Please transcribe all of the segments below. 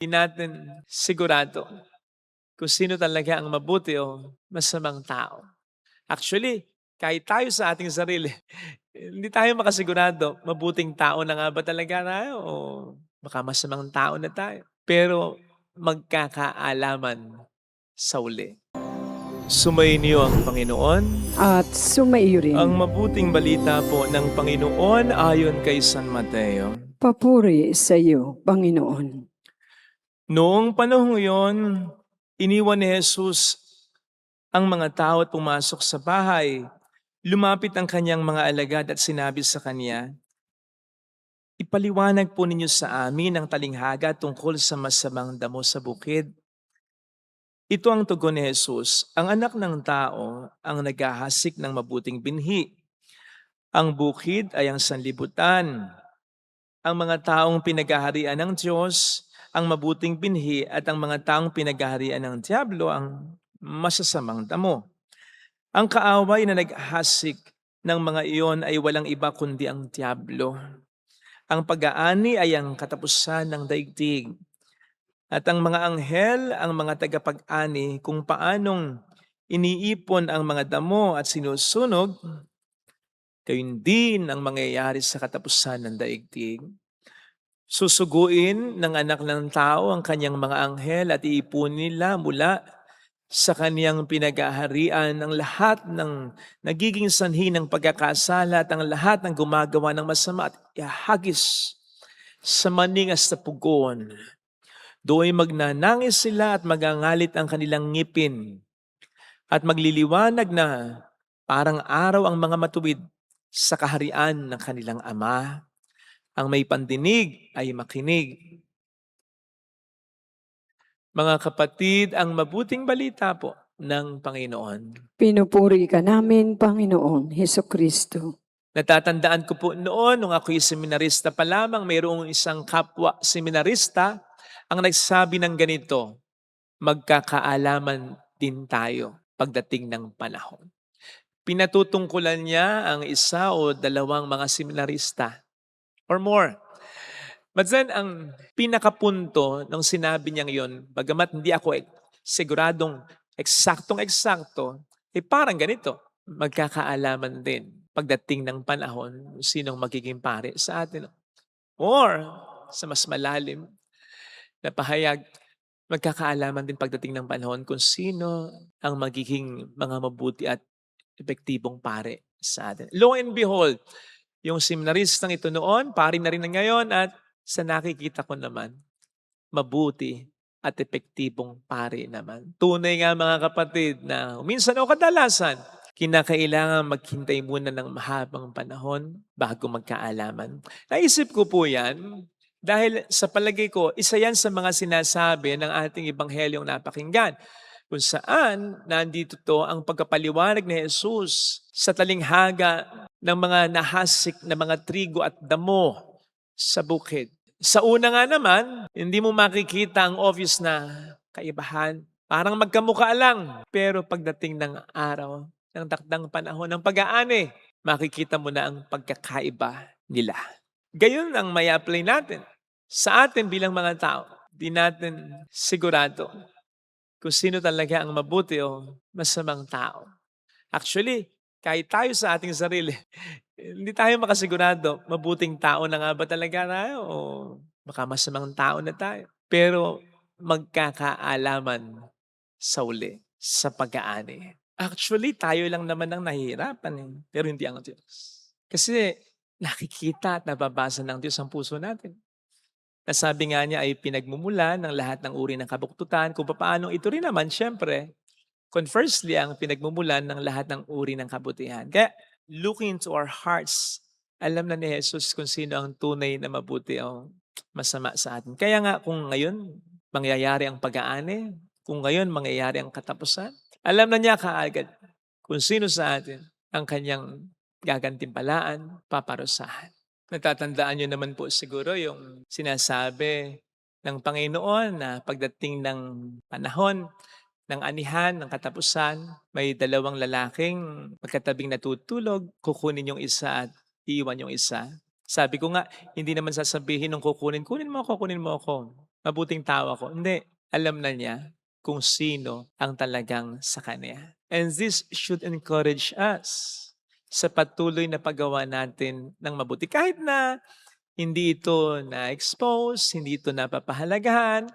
Di natin sigurado kung sino talaga ang mabuti o masamang tao. Actually, kahit tayo sa ating sarili, hindi tayo makasigurado, mabuting tao na nga ba talaga tayo o baka masamang tao na tayo. Pero magkakaalaman sa uli. Sumainyo ang Panginoon. At sumaiyo Ang rin. mabuting balita po ng Panginoon ayon kay San Mateo. Papuri sa iyo, Panginoon. Noong panahong iyon, iniwan ni Jesus ang mga tao at pumasok sa bahay. Lumapit ang kanyang mga alagad at sinabi sa kanya, "Ipaliwanag po ninyo sa amin ang talinghaga tungkol sa masamang damo sa bukid." Ito ang tugon ni Jesus, "Ang anak ng tao ang naghahasik ng mabuting binhi. Ang bukid ay ang sanlibutan. Ang mga taong pinaghaharian ng Diyos, ang mabuting binhi at ang mga taong pinaghaharian ng Diablo ang masasamang damo. Ang kaaway na naghahasik ng mga iyon ay walang iba kundi ang Diablo. Ang pag-aani ay ang katapusan ng daigdig. At ang mga anghel, ang mga tagapag-ani kung paanong iniipon ang mga damo at sinusunog, gayon din ang mangyayari sa katapusan ng daigdig. Susuguin ng anak ng tao ang kanyang mga anghel at iipunin nila mula sa kaniyang pinag-aharian ang lahat ng nagiging sanhi ng pagkakasala at ang lahat ng gumagawa ng masama at ihagis sa maningas na pugon. Do'y magnanangis sila at magangalit ang kanilang ngipin at magliliwanag na parang araw ang mga matuwid sa kaharian ng kanilang Ama. Ang may pandinig ay makinig." Mga kapatid, ang mabuting balita po ng Panginoon. Pinupuri ka namin, Panginoon Hesukristo. Natatandaan ko po noon, nung ako'y seminarista pa lamang, mayroong isang kapwa seminarista ang nagsabi ng ganito, magkakaalaman din tayo pagdating ng panahon. Pinatutungkulan niya ang isa o dalawang mga seminarista or more. But then, ang pinakapunto ng sinabi niyang yon, bagamat hindi ako siguradong eksaktong-eksakto, parang ganito, magkakaalaman din pagdating ng panahon kung sinong magiging pare sa atin. Or, sa mas malalim na pahayag, magkakaalaman din pagdating ng panahon kung sino ang magiging mga mabuti at epektibong pare sa atin. Lo and behold, yung seminaristang ito noon, pari na rin na ngayon at sa nakikita ko naman, mabuti at epektibong pari naman. Tunay nga mga kapatid na minsan o kadalasan, kinakailangan maghintay muna ng mahabang panahon bago magkaalaman. Naisip ko po yan dahil sa palagay ko, isa yan sa mga sinasabi ng ating ebanghelyong napakinggan kung saan nandito to ang pagkapaliwanag ni Jesus sa talinghaga ng mga nahasik na mga trigo at damo sa bukid. Sa una nga naman, hindi mo makikita ang obvious na kaibahan. Parang magkamukha lang. Pero pagdating ng araw, ng takdang panahon ng pag-aani, makikita mo na ang pagkakaiba nila. Gayon ang may apply natin. Sa atin bilang mga tao, di natin sigurado kung sino talaga ang mabuti o masamang tao. Actually, kahit tayo sa ating sarili, hindi tayo makasigurado, mabuting tao na nga ba talaga tayo o baka masamang tao na tayo. Pero magkakaalaman sa uli, sa pag-aani. Actually, tayo lang naman ang nahihirapan pero hindi ang Diyos. Kasi nakikita at nababasa ng Diyos ang puso natin. Nasabi nga niya ay pinagmumulan ng lahat ng uri ng kabuktutan kung paano ito rin naman, syempre, conversely, ang pinagmumulan ng lahat ng uri ng kabutihan. Kaya, looking into our hearts, alam na ni Jesus kung sino ang tunay na mabuti o masama sa atin. Kaya nga, kung ngayon mangyayari ang pag-aani, kung ngayon mangyayari ang katapusan, alam na niya kaagad kung sino sa atin ang kanyang gagantimpalaan, paparusahan. Natatandaan niyo naman po siguro yung sinasabi ng Panginoon na pagdating ng panahon, ng anihan, ng katapusan, may dalawang lalaking magkatabing natutulog, kukunin yung isa at iiwan yung isa. Sabi ko nga, hindi naman sasabihin nung kunin mo ako, kunin mo ako. mabuting tao ako. Hindi, alam na niya kung sino ang talagang sa kanya. And this should encourage us sa patuloy na paggawa natin ng mabuti. Kahit na hindi ito na-expose, hindi ito napapahalagahan,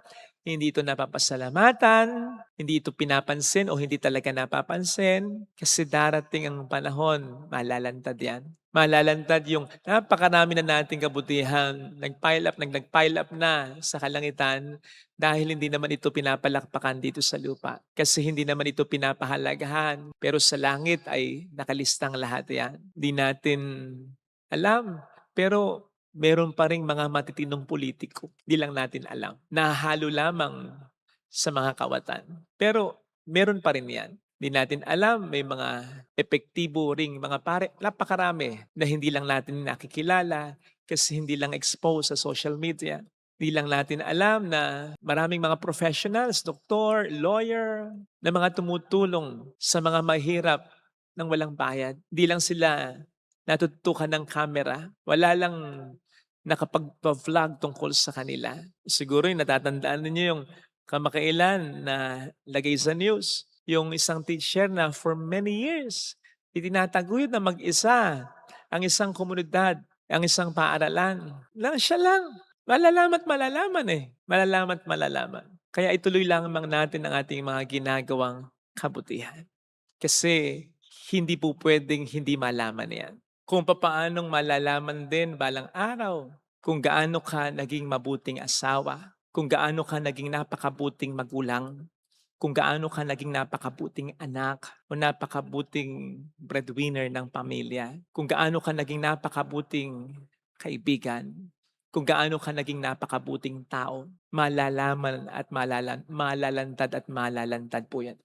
hindi ito napapasalamatan, hindi ito pinapansin o hindi talaga napapansin. Kasi darating ang panahon, malalantad yan. Malalantad yung napakarami na nating kabutihan, nag-pile up na sa kalangitan dahil hindi naman ito pinapalakpakan dito sa lupa. Kasi hindi naman ito pinapahalagahan. Pero sa langit ay nakalistang lahat yan. Hindi natin alam. Pero meron pa ring mga matitinong politiko, di lang natin alam. Nahahalo lamang sa mga kawatan. Pero meron pa rin 'yan. Di natin alam, may mga epektibo ring mga pare, napakarami na hindi lang natin nakikilala kasi hindi lang expose sa social media. Di lang natin alam na maraming mga professionals, doktor, lawyer, na mga tumutulong sa mga mahirap ng walang bayad. Di lang sila natutukan ng kamera. Wala lang nakapagpa-vlog tungkol sa kanila. Siguro yung natatandaan ninyo yung kamakailan na lagay sa news, yung isang teacher na for many years, itinataguyod na mag-isa ang isang komunidad, ang isang paaralan. Lang siya lang. Malalaman at malalaman eh. Malalaman at malalaman. Kaya ituloy lamang natin ang ating mga ginagawang kabutihan. Kasi hindi po pwedeng hindi malaman yan. Kung papaanong malalaman din balang araw kung gaano ka naging mabuting asawa, kung gaano ka naging napakabuting magulang, kung gaano ka naging napakabuting anak o napakabuting breadwinner ng pamilya, kung gaano ka naging napakabuting kaibigan, kung gaano ka naging napakabuting tao, malalaman at malalantad at malalantad po yan.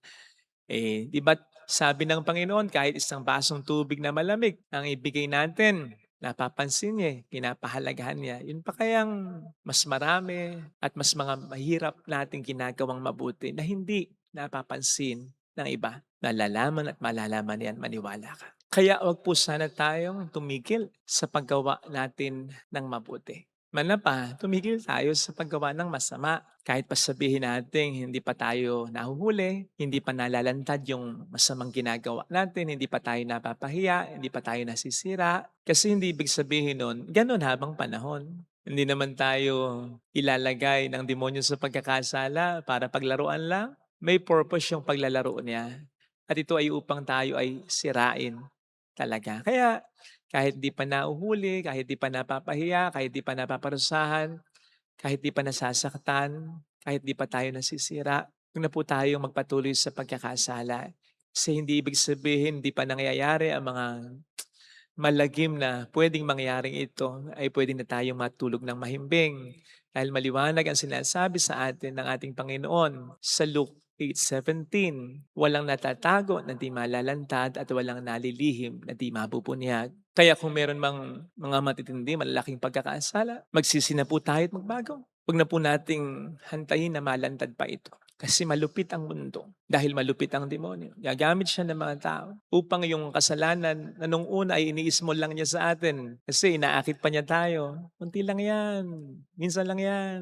Eh, 'di ba't sabi ng Panginoon kahit isang basong tubig na malamig ang ibigay natin, napapansin niya, pinapahalagahan niya. Yun pa kayang mas marami at mas mga mahirap nating ginagawang mabuti na hindi napapansin ng iba. Malalaman at malalaman yan, maniwala ka. Kaya 'wag po sana tayong tumigil sa paggawa natin ng mabuti. Mana pa, tumigil tayo sa paggawa ng masama. Kahit pa sabihin natin hindi pa tayo nahuhuli, hindi pa nalalantad yung masamang ginagawa natin, hindi pa tayo napapahiya, hindi pa tayo nasisira. Kasi hindi ibig sabihin nun, ganun habang panahon. Hindi naman tayo ilalagay ng demonyo sa pagkakasala para paglaruan lang. May purpose yung paglalaro niya. At ito ay upang tayo ay sirain talaga. Kaya kahit di pa nahuhuli, kahit di pa napapahiya, kahit di pa napaparusahan, kahit di pa nasasaktan, kahit di pa tayo nasisira, huwag na po tayong magpatuloy sa pagkakasala. Kasi hindi ibig sabihin di pa nangyayari ang mga malagim na puwedeng mangyaring ito ay puwede na tayong matulog ng mahimbing. Dahil maliwanag ang sinasabi sa atin ng ating Panginoon sa Luke 8:17, walang natatago na di malalantad at walang nalilihim na di mabubunyag. Kaya kung meron mang mga matitindi, malalaking pagkakasala, magsisi na po tayo at magbago. Huwag na po nating hantayin na malantad pa ito. Kasi malupit ang mundo dahil malupit ang demonyo. Gagamit siya ng mga tao upang yung kasalanan na nung una ay iniismol lang niya sa atin. Kasi inaakit pa niya tayo. Kunti lang yan. Minsan lang yan.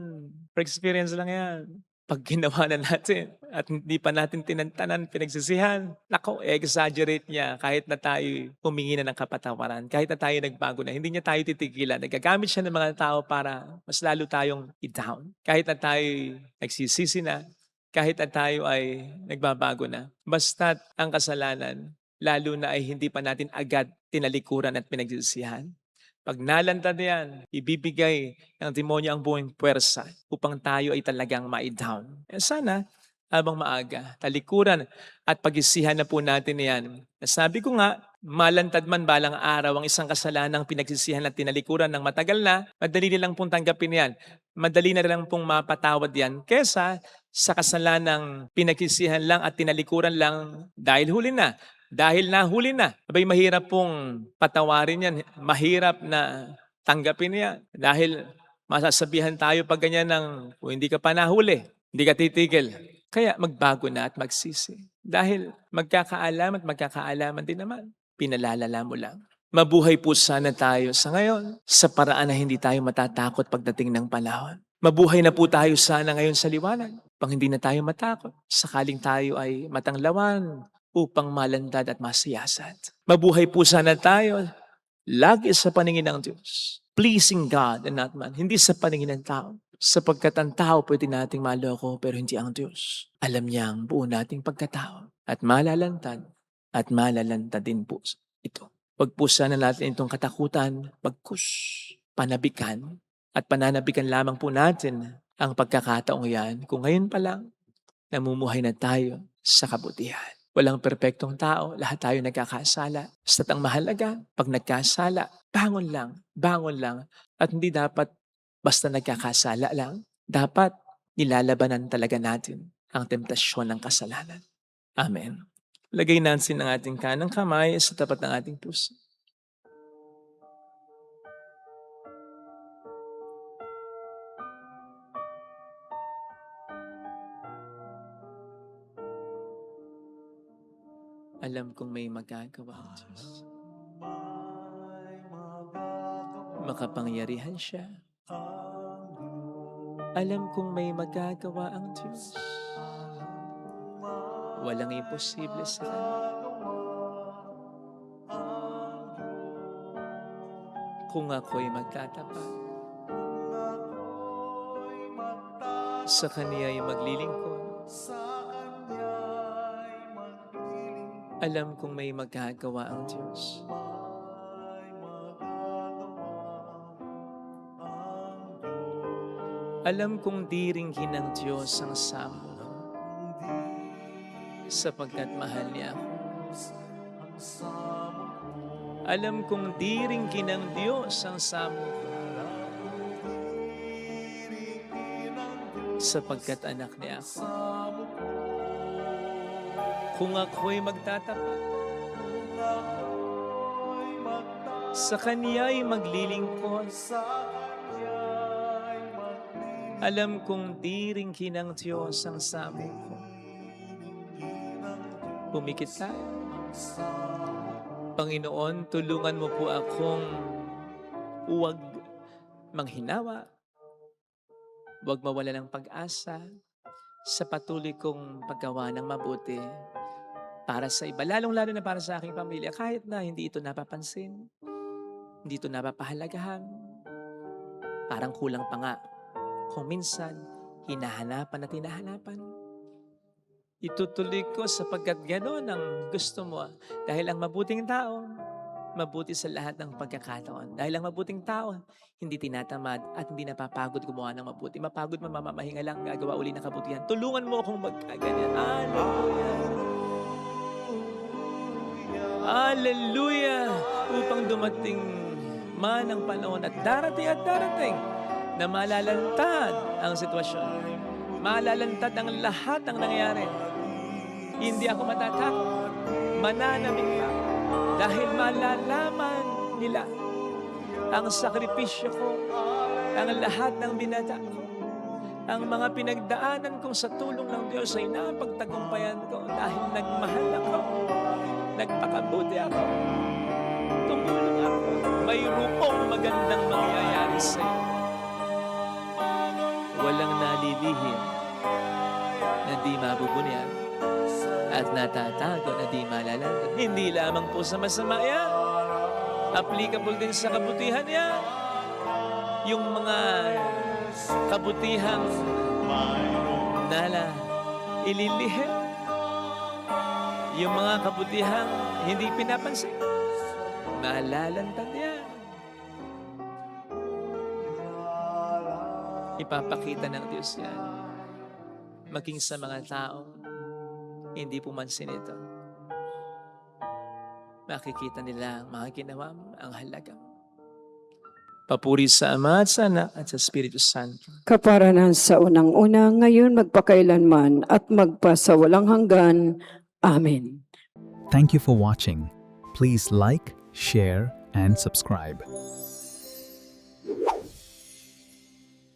For experience lang yan. Pag ginawa na natin at hindi pa natin tinantanan, pinagsisihan, nako, exaggerate niya kahit na tayo humingi na ng kapatawaran, kahit na tayo nagbago na, hindi niya tayo titigilan. Nagagamit siya ng mga tao para mas lalo tayong i-down. Kahit na tayo nagsisisi na, kahit na tayo ay nagbabago na. Basta't ang kasalanan, lalo na ay hindi pa natin agad tinalikuran at pinagsisihan. Pag nalantad yan, ibibigay ng demonyo ang buong puwersa upang tayo ay talagang ma-down. Sana, habang maaga, talikuran at pag-isihan na po natin yan. Sabi ko nga, malantad man balang araw ang isang kasalanang pinagsisihan at tinalikuran ng matagal na, madali nilang pong tanggapin yan. Madali na lang pong mapatawad yan kesa sa kasalanang pinagsisihan lang at tinalikuran lang dahil huli na. Dahil nahuli na, abay mahirap pong patawarin yan. Mahirap na tanggapin yan. Dahil masasabihan tayo pag ganyan ng, kung hindi ka pa nahuli, hindi ka titigil. Kaya magbago na at magsisi. Dahil magkakaalam at magkakaalaman din naman. Pinalalala mo lang. Mabuhay po sana tayo sa ngayon sa paraan na hindi tayo matatakot pagdating ng panahon. Mabuhay na po tayo sana ngayon sa liwanag, pang hindi na tayo matakot, sakaling tayo ay matanglawan upang malandad at masiyasat. Mabuhay po sana tayo lagi sa paningin ng Diyos, pleasing God and not man, hindi sa paningin ng tao. Sapagkat ang tao pwede nating maloko pero hindi ang Diyos. Alam niya ang buo nating pagkatao at malalantad din po ito. Huwag po sana natin itong katakutan, pagkus, panabikan, at pananabikan lamang po natin ang pagkakataong yan kung ngayon pa lang namumuhay na tayo sa kabutihan. Walang perpektong tao, lahat tayo nagkakasala. Basta't ang mahalaga, pag nagkasala, bangon lang. At hindi dapat basta nagkakasala lang. Dapat nilalabanan talaga natin ang temptasyon ng kasalanan. Amen. Lagay natin ang ating kanang kamay sa tapat ng ating puso. Alam kong may magagawa ang Diyos. Makapangyarihan siya. Alam kong may magagawa ang Diyos. Walang imposible sa Kanya. Kung ako'y magtatapat, sa Kaniya'y maglilingkod, alam kong may magagawa ang Diyos. Alam kong diringgin ng Diyos ang samo, sapagkat mahal niya ako. Alam kong diringgin ng Diyos ang samo ko, sapagkat anak niya ako. Kung ako'y magtatapat, sa Kaniya'y maglilingkod, alam kong diringgin ng Diyos ang samo ko. Pumikit tayo. Panginoon, tulungan mo po akong huwag manghinawa, huwag mawala ng pag-asa sa patuloy kong paggawa ng mabuti para sa iba, lalong-lalo na para sa aking pamilya, kahit na hindi ito napapansin, hindi ito napapahalagahan, parang kulang pa nga. Kung minsan, hinahanapan at hinahanapan. Itutuloy ko sapagkat gano'n ang gusto mo. Dahil ang mabuting tao, mabuti sa lahat ng pagkakataon. Dahil ang mabuting tao, hindi tinatamad at hindi napapagod gumawa ng mabuti. Mapagod, mamamahinga lang, gagawa uli ng kabutihan. Tulungan mo akong magkaganyan. Hallelujah! Hallelujah! Upang dumating man ang panahon at darating na malalantad ang sitwasyon. Malalantad ang lahat ng nangyayari. Hindi ako matatakot. Mananamig pa. Dahil malalaman nila ang sakripisyo ko, ang lahat ng binata ko, ang mga pinagdaanan kong sa tulong ng Diyos ay napagtagumpayan ko dahil nagmahal ako, nagpakabuti ako, tumulong ako. Mayroong magandang mangyayari sa iyo. Walang nalilihim na di mabubunyan at natatago na di malalantad. Hindi lamang po sa masama yan. Applicable din sa kabutihan yan. Yung mga kabutihang nala ililihim. Yung mga kabutihang hindi pinapansin. Malalantad yan. Ipapakita ng Diyos yan. Maging sa mga taong hindi pumansin ito. Makikita nila ang mga ginawa mo, ang halaga. Papuri sa Ama at sa Anak at sa Espiritu Santo. Kaparanan sa unang-una, ngayon magpakailanman at magpasawalang hanggan. Amen. Thank you for watching. Please like, share, and subscribe.